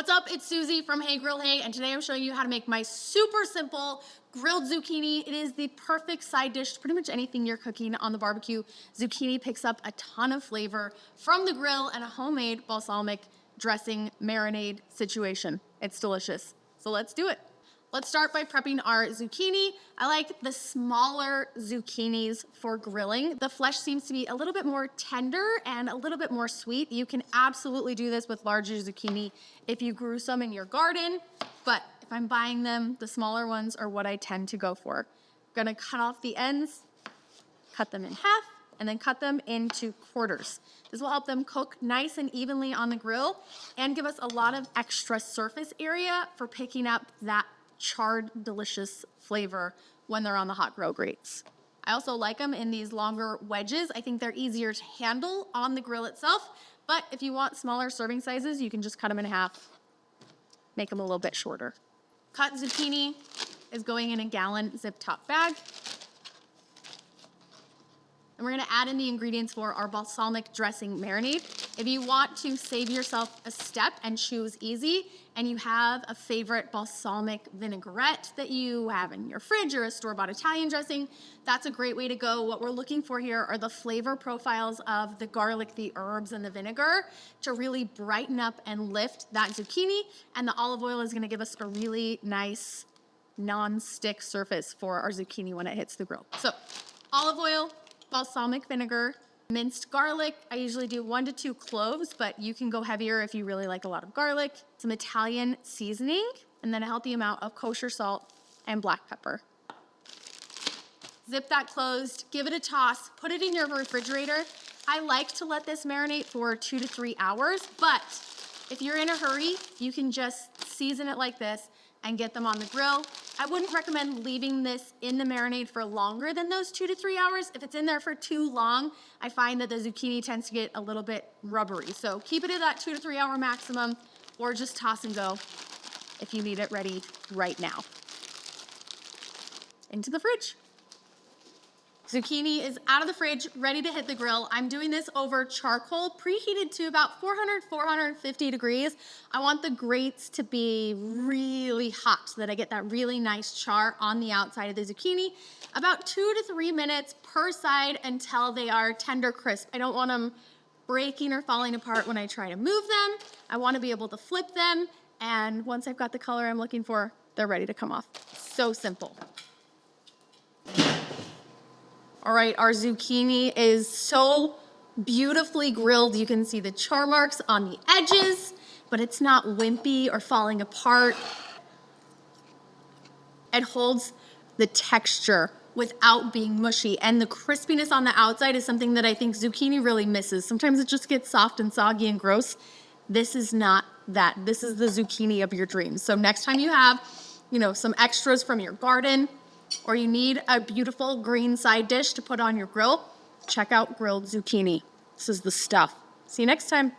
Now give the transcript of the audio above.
What's up? It's Susie from Hey Grill Hey, and today I'm showing you how to make my super simple grilled zucchini. It is the perfect side dish to pretty much anything you're cooking on the barbecue. Zucchini picks up a ton of flavor from the grill and a homemade balsamic dressing marinade situation. It's delicious. So let's do it. Let's start by prepping our zucchini. I like the smaller zucchinis for grilling. The flesh seems to be a little bit more tender and a little bit more sweet. You can absolutely do this with larger zucchini if you grew some in your garden, but if I'm buying them, the smaller ones are what I tend to go for. I'm gonna cut off the ends, cut them in half, and then cut them into quarters. This will help them cook nice and evenly on the grill and give us a lot of extra surface area for picking up that charred, delicious flavor when they're on the hot grill grates. I also like them in these longer wedges. I think they're easier to handle on the grill itself, but if you want smaller serving sizes, you can just cut them in half, make them a little bit shorter. Cut zucchini is going in a gallon zip top bag. And we're gonna add in the ingredients for our balsamic dressing marinade. If you want to save yourself a step and choose easy, and you have a favorite balsamic vinaigrette that you have in your fridge or a store-bought Italian dressing, that's a great way to go. What we're looking for here are the flavor profiles of the garlic, the herbs, and the vinegar to really brighten up and lift that zucchini. And the olive oil is gonna give us a really nice non-stick surface for our zucchini when it hits the grill. So olive oil, balsamic vinegar, minced garlic. I usually do 1 to 2 cloves, but you can go heavier if you really like a lot of garlic. Some Italian seasoning, and then a healthy amount of kosher salt and black pepper. Zip that closed, give it a toss, put it in your refrigerator. I like to let this marinate for 2 to 3 hours, but if you're in a hurry, you can just season it like this and get them on the grill. I wouldn't recommend leaving this in the marinade for longer than those 2 to 3 hours. If it's in there for too long, I find that the zucchini tends to get a little bit rubbery. So keep it at that 2 to 3 hour maximum, or just toss and go if you need it ready right now. Into the fridge. Zucchini is out of the fridge, ready to hit the grill. I'm doing this over charcoal, preheated to about 400, 450 degrees. I want the grates to be really hot so that I get that really nice char on the outside of the zucchini. About 2 to 3 minutes per side until they are tender crisp. I don't want them breaking or falling apart when I try to move them. I want to be able to flip them. And once I've got the color I'm looking for, they're ready to come off. So simple. All right, our zucchini is so beautifully grilled. You can see the char marks on the edges, but it's not wimpy or falling apart. It holds the texture without being mushy, and the crispiness on the outside is something that I think zucchini really misses. Sometimes it just gets soft and soggy and gross. This is not that. This is the zucchini of your dreams. So next time you have, some extras from your garden, or you need a beautiful green side dish to put on your grill, check out grilled zucchini. This is the stuff. See you next time.